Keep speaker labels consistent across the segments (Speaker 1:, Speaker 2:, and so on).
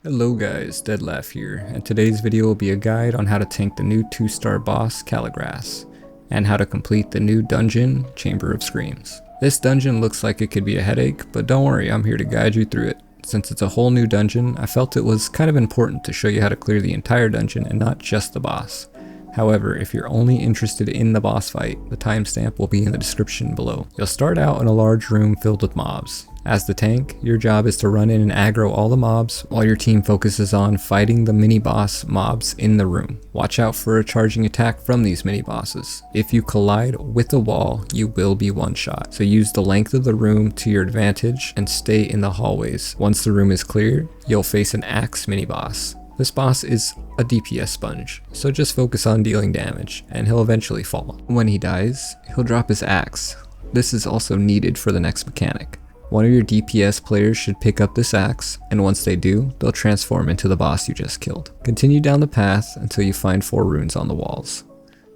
Speaker 1: Hello guys, Deadlaugh here, and today's video will be a guide on how to tank the new 2-star boss Kaligras, and how to complete the new dungeon, Chamber of Screams. This dungeon looks like it could be a headache, but don't worry, I'm here to guide you through it. Since it's a whole new dungeon, I felt it was kind of important to show you how to clear the entire dungeon and not just the boss. However, if you're only interested in the boss fight, the timestamp will be in the description below. You'll start out in a large room filled with mobs. As the tank, your job is to run in and aggro all the mobs while your team focuses on fighting the mini-boss mobs in the room. Watch out for a charging attack from these mini-bosses. If you collide with a wall, you will be one-shot. So use the length of the room to your advantage and stay in the hallways. Once the room is clear, you'll face an axe mini-boss. This boss is a DPS sponge, so just focus on dealing damage, and he'll eventually fall. When he dies, he'll drop his axe. This is also needed for the next mechanic. One of your DPS players should pick up this axe, and once they do, they'll transform into the boss you just killed. Continue down the path until you find 4 runes on the walls.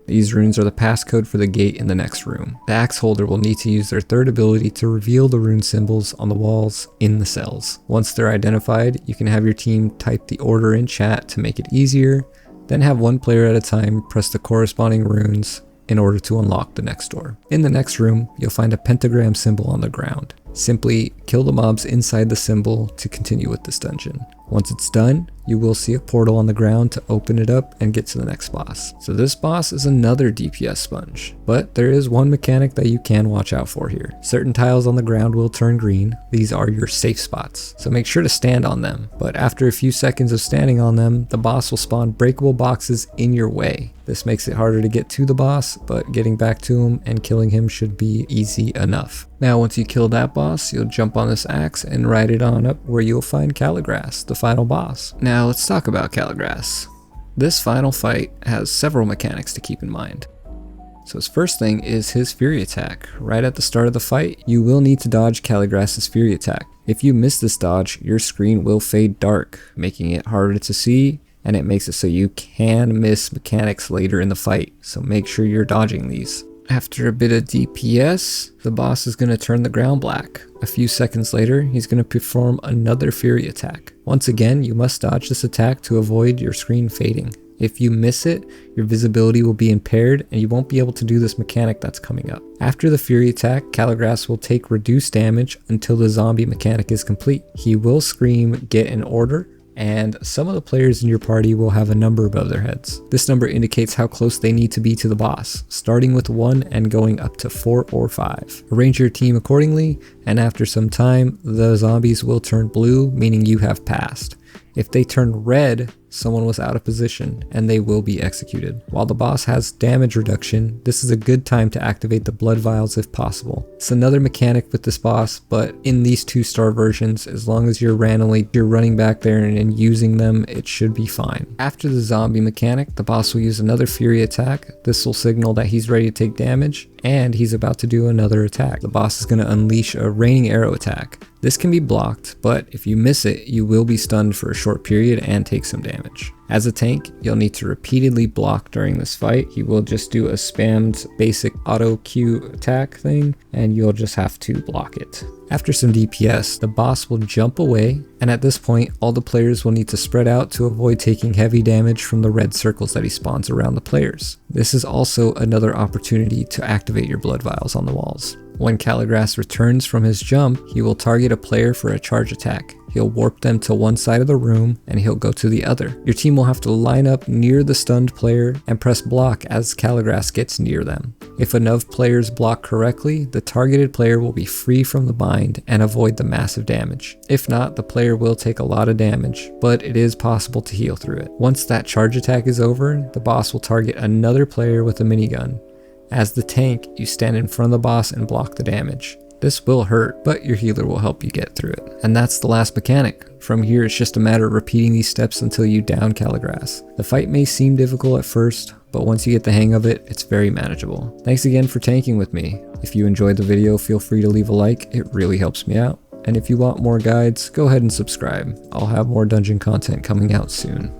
Speaker 1: These runes are the passcode for the gate in the next room. The axe holder will need to use their third ability to reveal the rune symbols on the walls in the cells. Once they're identified, you can have your team type the order in chat to make it easier, then have one player at a time press the corresponding runes in order to unlock the next door. In the next room, you'll find a pentagram symbol on the ground. Simply kill the mobs inside the symbol to continue with this dungeon. Once it's done, you will see a portal on the ground to open it up and get to the next boss. So this boss is another DPS sponge, but there is one mechanic that you can watch out for here. Certain tiles on the ground will turn green. These are your safe spots, so make sure to stand on them. But after a few seconds of standing on them, the boss will spawn breakable boxes in your way. This makes it harder to get to the boss, but getting back to him and killing him should be easy enough. Now once you kill that boss, you'll jump on this axe and ride it on up where you'll find Kaligras, the final boss. Now let's talk about Kaligras. This final fight has several mechanics to keep in mind. So his first thing is his Fury attack. Right at the start of the fight, you will need to dodge Kaligras' Fury attack. If you miss this dodge, your screen will fade dark, making it harder to see, and it makes it so you can miss mechanics later in the fight, so make sure you're dodging these. After a bit of DPS, the boss is going to turn the ground black. A few seconds later, he's going to perform another Fury attack. Once again, you must dodge this attack to avoid your screen fading. If you miss it, your visibility will be impaired and you won't be able to do this mechanic that's coming up. After the Fury attack, Kaligras will take reduced damage until the zombie mechanic is complete. He will scream, "Get in order," and some of the players in your party will have a number above their heads. This number indicates how close they need to be to the boss, starting with 1 and going up to 4 or 5. Arrange your team accordingly, and after some time, the zombies will turn blue, meaning you have passed. If they turn red, someone was out of position and they will be executed. While the boss has damage reduction, this is a good time to activate the blood vials if possible. It's another mechanic with this boss, but in these 2-star versions, as long as you're running back there and using them, it should be fine. After the zombie mechanic, the boss will use another Fury attack. This will signal that he's ready to take damage, and he's about to do another attack. The boss is going to unleash a raining arrow attack. This can be blocked, but if you miss it, you will be stunned for a short period and take some damage. As a tank, you'll need to repeatedly block during this fight. He will just do a spammed basic auto Q attack thing, and you'll just have to block it. After some DPS, the boss will jump away, and at this point, all the players will need to spread out to avoid taking heavy damage from the red circles that he spawns around the players. This is also another opportunity to activate your blood vials on the walls. When Kaligras returns from his jump, he will target a player for a charge attack. He'll warp them to one side of the room and he'll go to the other. Your team will have to line up near the stunned player and press block as Kaligras gets near them. If enough players block correctly, the targeted player will be free from the bind and avoid the massive damage. If not, the player will take a lot of damage, but it is possible to heal through it. Once that charge attack is over, the boss will target another player with a minigun. As the tank, you stand in front of the boss and block the damage. This will hurt, but your healer will help you get through it. And that's the last mechanic. From here, it's just a matter of repeating these steps until you down Kaligras. The fight may seem difficult at first, but once you get the hang of it, it's very manageable. Thanks again for tanking with me. If you enjoyed the video, feel free to leave a like, it really helps me out. And if you want more guides, go ahead and subscribe. I'll have more dungeon content coming out soon.